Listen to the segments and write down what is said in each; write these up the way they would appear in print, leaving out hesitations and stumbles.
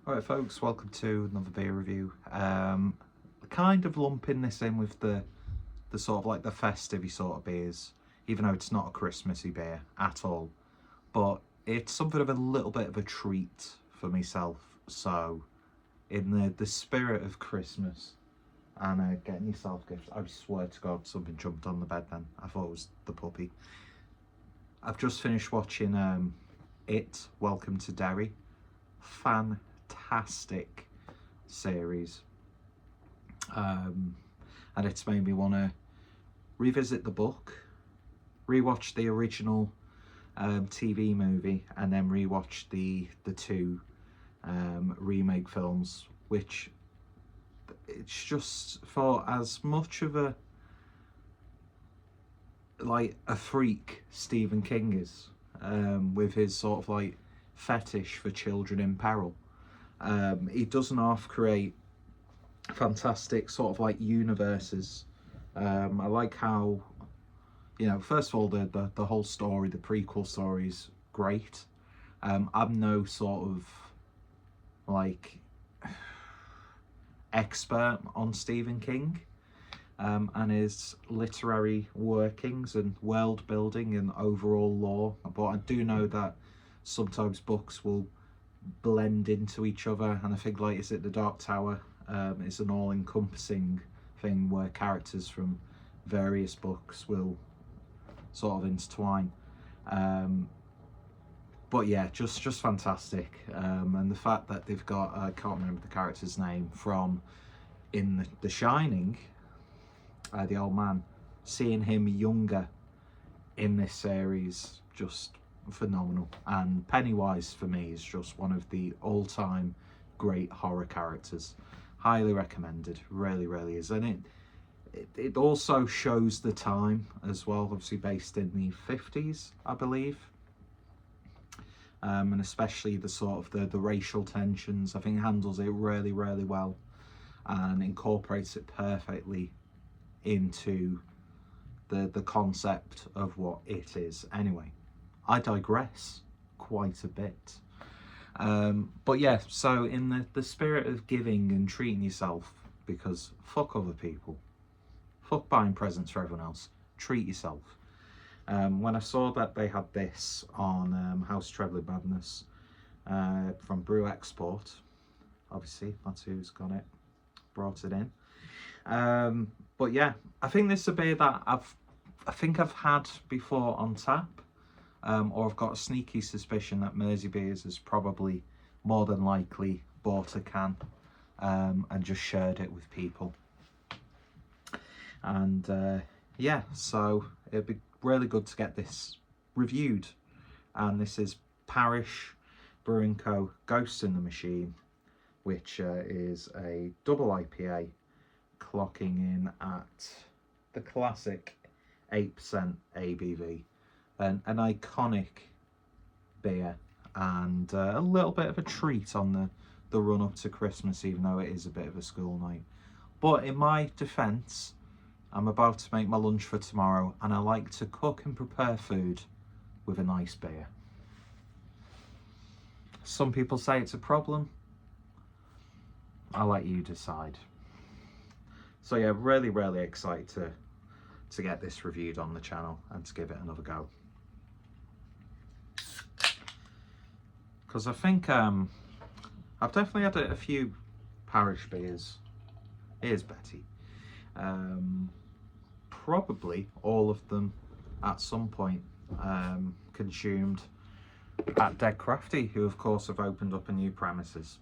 Alright folks, welcome to another beer review. Kind of lumping this in with the sort of like the festive sort of beers, even though it's not a Christmassy beer at all. But it's something of a little bit of a treat for myself. So in the spirit of Christmas and getting yourself gifts, I swear to God something jumped on the bed then. I thought it was the puppy. I've just finished watching Welcome to Derry. Fantastic series, and it's made me want to revisit the book, rewatch the original TV movie, and then rewatch the two remake films, which it's just for as much of a freak Stephen King is, with his sort of like fetish for children in peril. He doesn't half create fantastic sort of like universes. I like how, you know, first of all, the whole story, the prequel story is great. I'm no sort of like expert on Stephen King and his literary workings and world building and overall lore, but I do know that sometimes books will blend into each other, and I think like is it The Dark Tower, it's an all-encompassing thing where characters from various books will sort of intertwine. But yeah, just fantastic. And the fact that they've got, I can't remember the character's name from in The Shining, the old man, seeing him younger in this series, just phenomenal. And Pennywise for me is just one of the all-time great horror characters. Highly recommended, really is. And it also shows the time as well, obviously based in the 50s, I believe. And especially the sort of the racial tensions. I think handles it really well and incorporates it perfectly into the concept of what it is. Anyway, I digress quite a bit. But yeah, so in the spirit of giving and treating yourself, because fuck other people, fuck buying presents for everyone else, treat yourself. When I saw that they had this on House Trebly Madness from Brew Export, obviously that's who's got it, brought it in. But yeah, I think this is a beer that I think I've had before on tap, or I've got a sneaky suspicion that Mersey Beers has probably more than likely bought a can and just shared it with people. And yeah, so it'd be really good to get this reviewed. And this is Parish Brewing Co. Ghost in the Machine, which is a double IPA, clocking in at the classic 8% ABV. An iconic beer, and a little bit of a treat on the run up to Christmas, even though it is a bit of a school night. But in my defence, I'm about to make my lunch for tomorrow, and I like to cook and prepare food with a nice beer. Some people say it's a problem. I'll let you decide. So yeah, really excited to get this reviewed on the channel and to give it another go. Because I think I've definitely had a few Parish beers. Here's Betty. Probably all of them at some point consumed at Dead Crafty, who of course have opened up a new premises.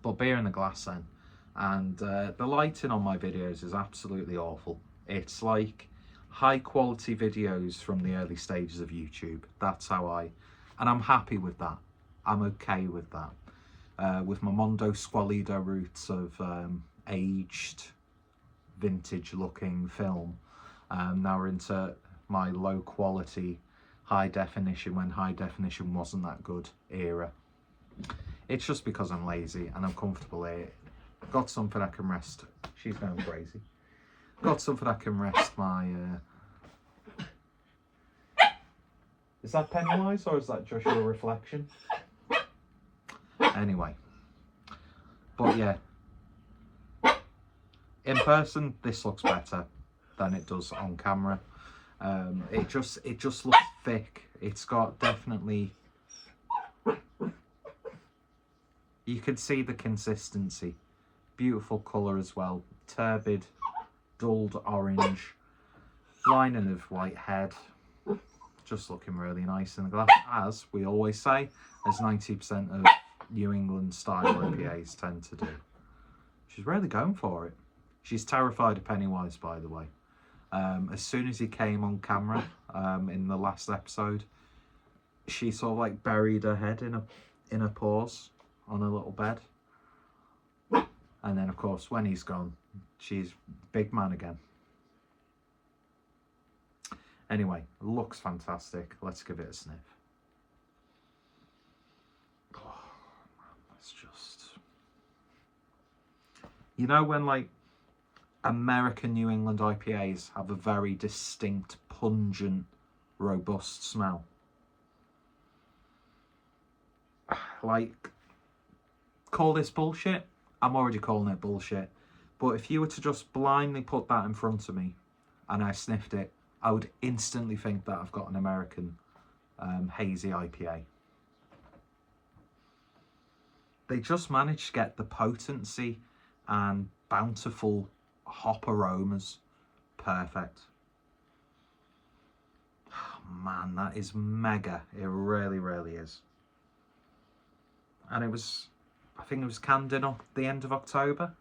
But beer in the glass then. And the lighting on my videos is absolutely awful. It's like high quality videos from the early stages of YouTube. That's how and I'm happy with that. I'm okay with that. With my Mondo Squalido roots of aged, vintage looking film. Now we're into my low quality, high definition, when high definition wasn't that good, era. It's just because I'm lazy and I'm comfortable here. Got something I can rest. She's going crazy. Got something I can rest my Is that Pennywise or is that just your reflection? Anyway, But yeah, in person, this looks better than it does on camera. It just looks thick. It's got definitely, you can see the consistency. Beautiful colour as well. Turbid, dulled orange, lining of white head. Just looking really nice in the glass, as we always say, as 90% of New England style IPAs tend to do. She's really going for it. She's terrified of Pennywise, by the way. As soon as he came on camera in the last episode, she sort of like buried her head in her paws on a little bed. And then, of course, when he's gone, she's big man again. Anyway, looks fantastic. Let's give it a sniff. Oh, man, that's just... You know when, like, American New England IPAs have a very distinct, pungent, robust smell? Like, call this bullshit? I'm already calling it bullshit. But if you were to just blindly put that in front of me and I sniffed it, I would instantly think that I've got an American hazy IPA. They just managed to get the potency and bountiful hop aromas perfect. Oh, man, that is mega. It really, really is. And it was, I think it was canned in the end of October.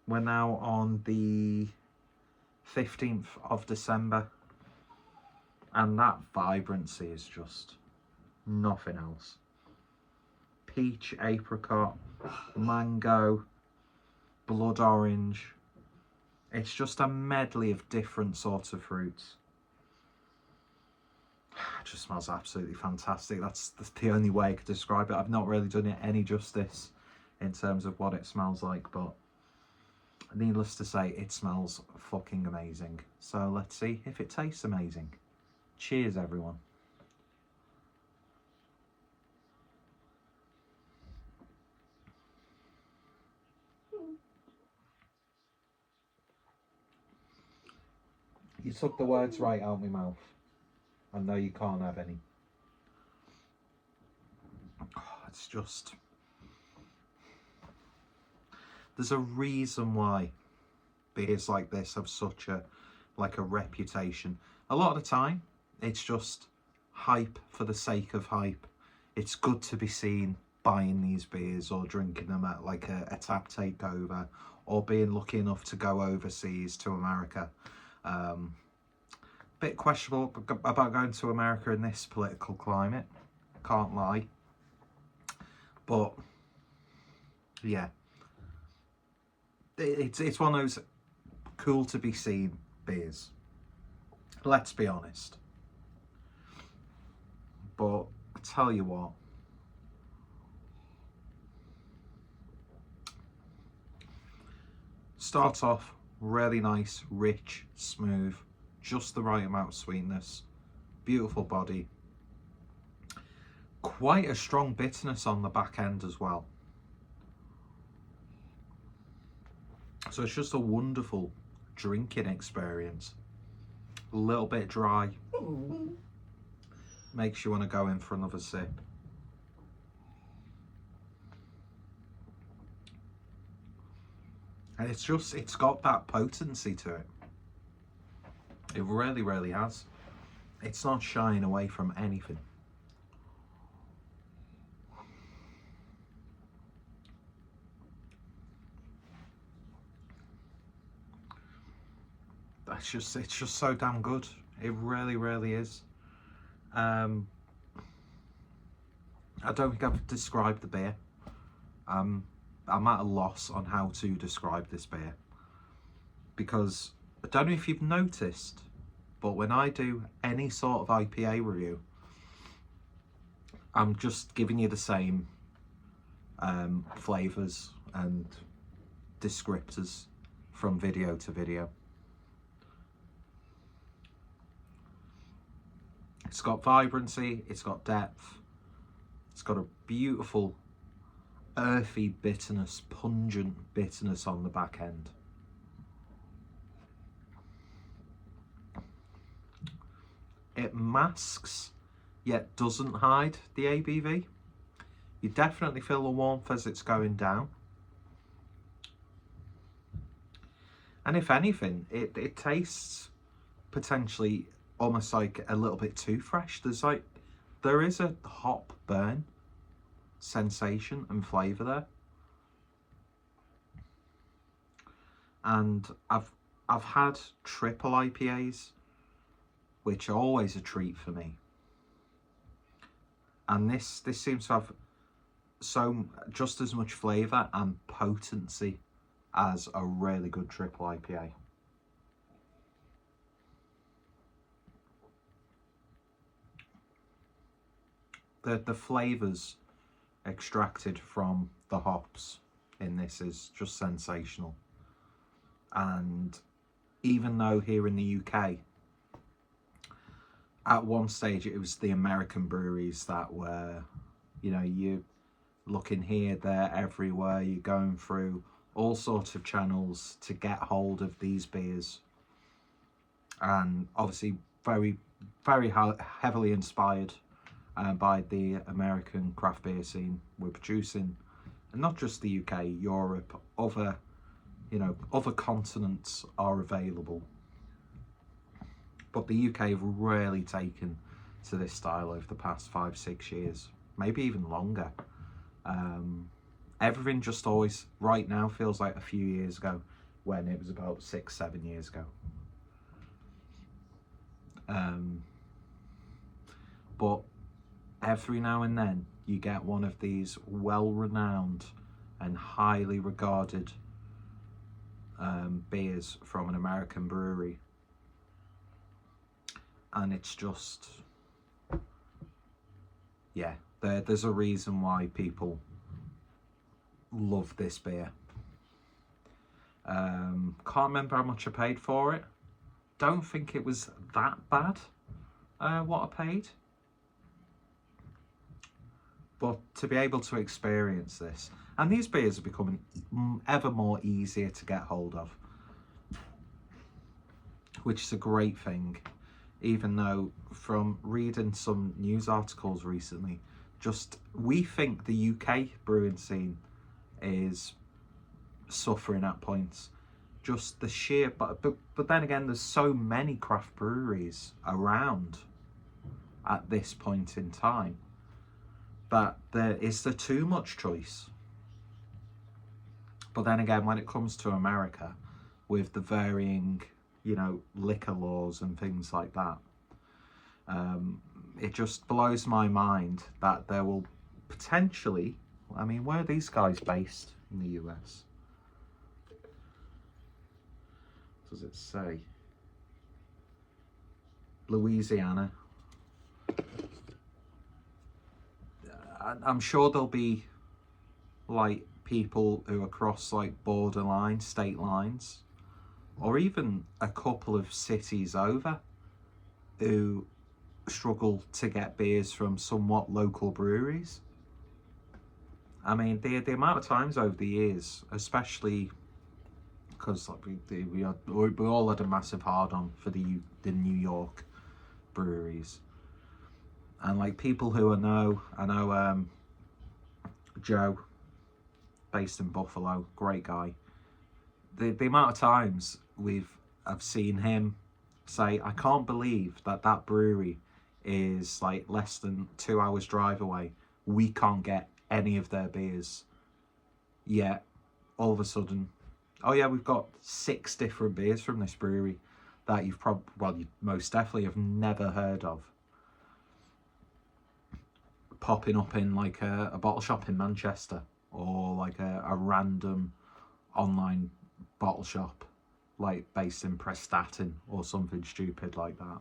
We're now on the 15th of December. And that vibrancy is just nothing else. Peach, apricot, mango, blood orange. It's just a medley of different sorts of fruits. It just smells absolutely fantastic. That's the only way I could describe it. I've not really done it any justice in terms of what it smells like, but needless to say, it smells fucking amazing. So let's see if it tastes amazing. Cheers, everyone. You took the words right out of my mouth. I know you can't have any. Oh, it's just... There's a reason why beers like this have such a reputation. A lot of the time, it's just hype for the sake of hype. It's good to be seen buying these beers or drinking them at like a tap takeover, or being lucky enough to go overseas to America. Bit questionable about going to America in this political climate, can't lie. But yeah, it's one of those cool to be seen beers. Let's be honest. But I tell you what, starts off really nice, rich, smooth, just the right amount of sweetness, beautiful body, quite a strong bitterness on the back end as well. So it's just a wonderful drinking experience. A little bit dry, makes you want to go in for another sip. And it's got that potency to it. It really, really has. It's not shying away from anything. It's just so damn good. It really, really is. I don't think I've described the beer. I'm at a loss on how to describe this beer, because I don't know if you've noticed, but when I do any sort of IPA review, I'm just giving you the same flavours and descriptors from video to video. It's got vibrancy, it's got depth, it's got a beautiful earthy bitterness, pungent bitterness on the back end. It masks, yet doesn't hide the ABV. You definitely feel the warmth as it's going down. And if anything, it tastes potentially almost like a little bit too fresh. There is a hop burn sensation and flavour there. And I've had triple IPAs, which are always a treat for me. And this seems to have just as much flavour and potency as a really good triple IPA. The flavours extracted from the hops in this is just sensational. And even though here in the UK, at one stage it was the American breweries that were, you know, you looking here, there, everywhere, you're going through all sorts of channels to get hold of these beers. And obviously very, very heavily inspired by the American craft beer scene. We're producing, and not just the UK, Europe, other continents are available. But the UK have really taken to this style over the past 5-6 years, maybe even longer. Everything just always, right now, feels like a few years ago, when it was about 6-7 years ago. But every now and then you get one of these well-renowned and highly regarded beers from an American brewery, and it's just, yeah, there's a reason why people love this beer. Can't remember how much I paid for it. Don't think it was that bad, what I paid. But to be able to experience this, and these beers are becoming ever more easier to get hold of, which is a great thing, even though from reading some news articles recently, we think the UK brewing scene is suffering at points. Just the sheer, but then again, there's so many craft breweries around at this point in time that is there too much choice. But then again, when it comes to America, with the varying, liquor laws and things like that, it just blows my mind that there will potentially, where are these guys based in the US? Does it say? Louisiana. I'm sure there'll be like people who are across like borderline state lines, or even a couple of cities over, who struggle to get beers from somewhat local breweries. The amount of times over the years, especially because we all had a massive hard-on for the New York breweries, and like people who I know Joe, based in Buffalo, great guy. The amount of times I've seen him say, I can't believe that brewery is like less than 2 hours drive away. We can't get any of their beers. Yet all of a sudden, oh yeah, we've got 6 different beers from this brewery that you most definitely have never heard of, popping up in like a bottle shop in Manchester, or like a random online bottle shop like based in Prestatyn or something stupid like that.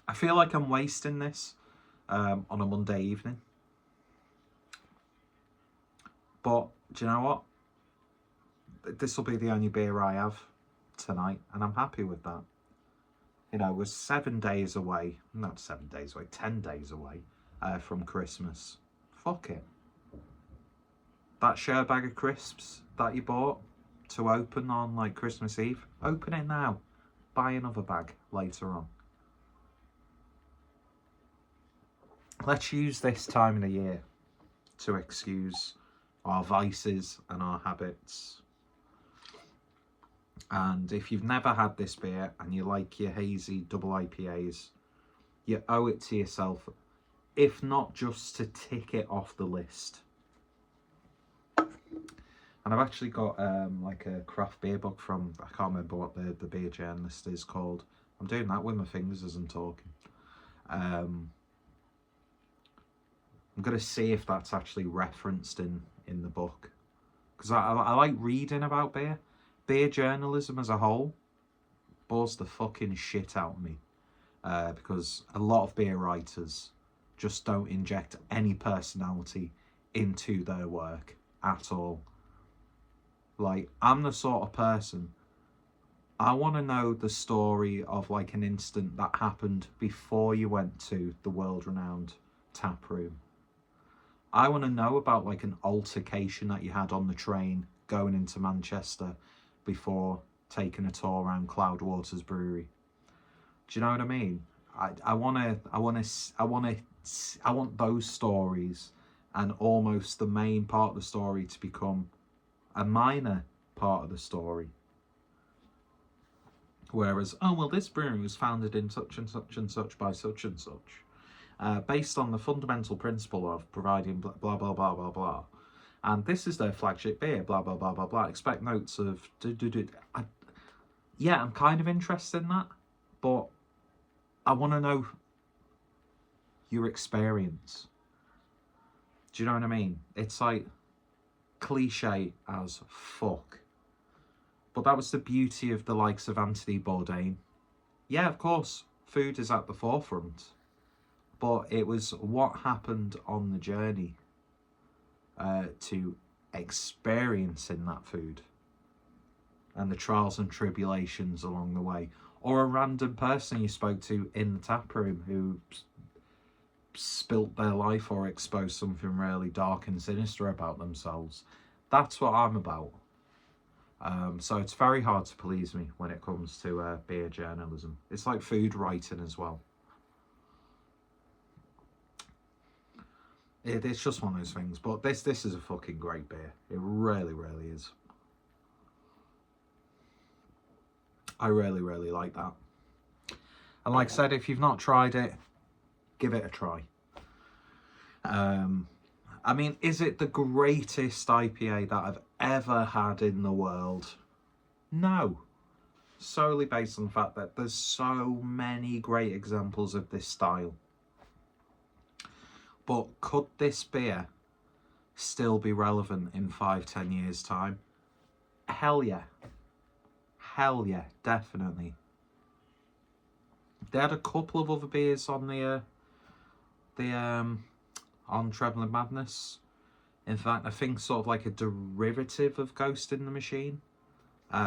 I feel like I'm wasting this on a Monday evening, but do you know what? This will be the only beer I have tonight, and I'm happy with that. You know, we're 7 days away, not 7 days away, 10 days away from Christmas. Fuck it. That share bag of crisps that you bought to open on like Christmas Eve, open it now. Buy another bag later on. Let's use this time of the year to excuse our vices and our habits. And if you've never had this beer and you like your hazy double IPAs, you owe it to yourself, if not just to tick it off the list. And I've actually got like a craft beer book from, I can't remember what the beer journalist is called. I'm doing that with my fingers as I'm talking. I'm going to see if that's actually referenced in the book. Because I like reading about beer. Beer journalism as a whole bores the fucking shit out of me. Because a lot of beer writers just don't inject any personality into their work at all. Like, I'm the sort of person, I want to know the story of like an incident that happened before you went to the world-renowned tap room. I want to know about like an altercation that you had on the train going into Manchester before taking a tour around Cloudwater's brewery. Do you know what I mean? I want those stories, and almost the main part of the story to become a minor part of the story. Whereas, oh well, this brewery was founded in such and such and such by such and such, based on the fundamental principle of providing blah blah blah blah blah blah, and this is their flagship beer, blah blah blah blah blah. Expect notes of yeah, I'm kind of interested in that, but I want to know your experience. Do you know what I mean? It's like cliche as fuck, but that was the beauty of the likes of Anthony Bourdain. Yeah, of course, food is at the forefront, but it was what happened on the journey to experiencing that food and the trials and tribulations along the way, or a random person you spoke to in the tap room who spilt their life or exposed something really dark and sinister about themselves. That's what I'm about. So it's very hard to please me when it comes to beer journalism. It's like food writing as well. It's just one of those things. But this is a fucking great beer. It really, really is. I really, really like that. And like I said, if you've not tried it, give it a try. I mean, is it the greatest IPA that I've ever had in the world? No. Solely based on the fact that there's so many great examples of this style. But could this beer still be relevant in 5-10 years' time? Hell yeah. Hell yeah, definitely. They had a couple of other beers on on Trebling Madness. In fact, I think sort of like a derivative of Ghost in the Machine. But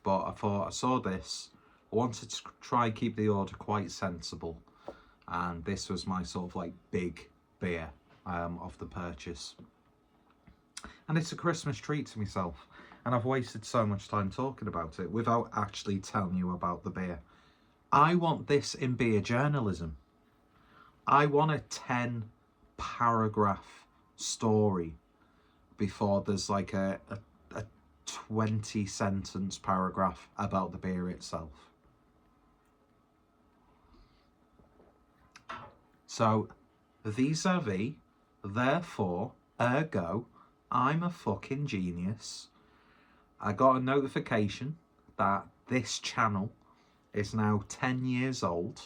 I thought, I saw this, I wanted to try and keep the order quite sensible, and this was my sort of like big beer of the purchase. And it's a Christmas treat to myself, and I've wasted so much time talking about it without actually telling you about the beer. I want this in beer journalism. I want a 10-paragraph story before there's like a 20-sentence paragraph about the beer itself. So, vis-a-vis, therefore, ergo, I'm a fucking genius. I got a notification that this channel is now 10 years old,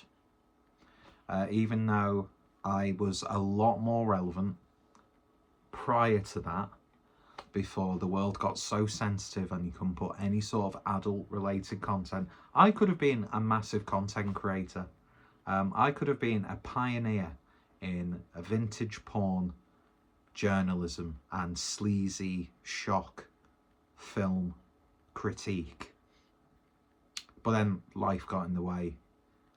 even though I was a lot more relevant prior to that, before the world got so sensitive and you couldn't put any sort of adult related content. I could have been a massive content creator. I could have been a pioneer in a vintage porn journalism and sleazy shock film critique. But then life got in the way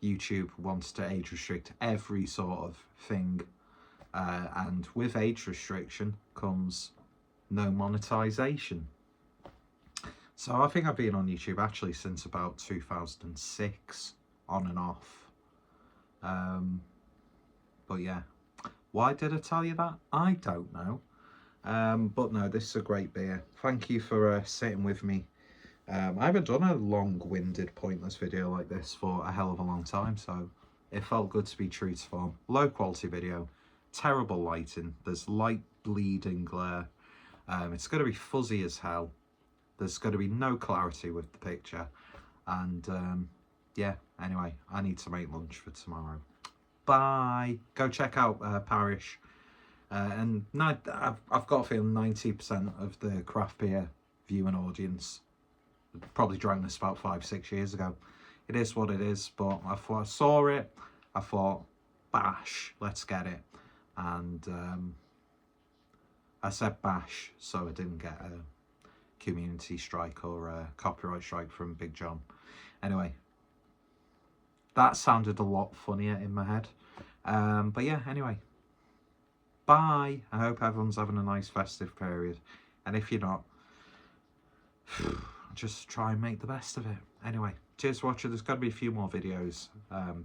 YouTube wanted to age restrict every sort of thing, and with age restriction comes no monetization. So I think I've been on YouTube actually since about 2006, on and off. But yeah, why did I tell you that? I don't know. But no, this is a great beer. Thank you for sitting with me. I haven't done a long-winded, pointless video like this for a hell of a long time, so it felt good to be true to form. Low quality video, terrible lighting, there's light bleeding glare, it's going to be fuzzy as hell, there's going to be no clarity with the picture, and yeah, anyway, I need to make lunch for tomorrow. Bye! Go check out Parish. And I've got a feeling 90% of the craft beer viewing audience probably drank this about 5-6 years ago. It is what it is, but I saw it, I thought, bash, let's get it. And I said bash, so I didn't get a community strike or a copyright strike from Big John. Anyway, that sounded a lot funnier in my head. But yeah, anyway, bye. I hope everyone's having a nice festive period. And if you're not, just try and make the best of it. Anyway, cheers for watching. There's got to be a few more videos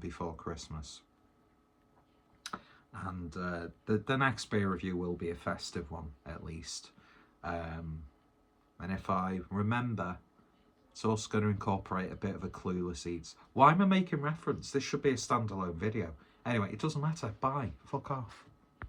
before Christmas. And the next beer review will be a festive one, at least. And if I remember, it's also going to incorporate a bit of a Clueless Eats. Why am I making reference? This should be a standalone video. Anyway, it doesn't matter. Bye. Fuck off.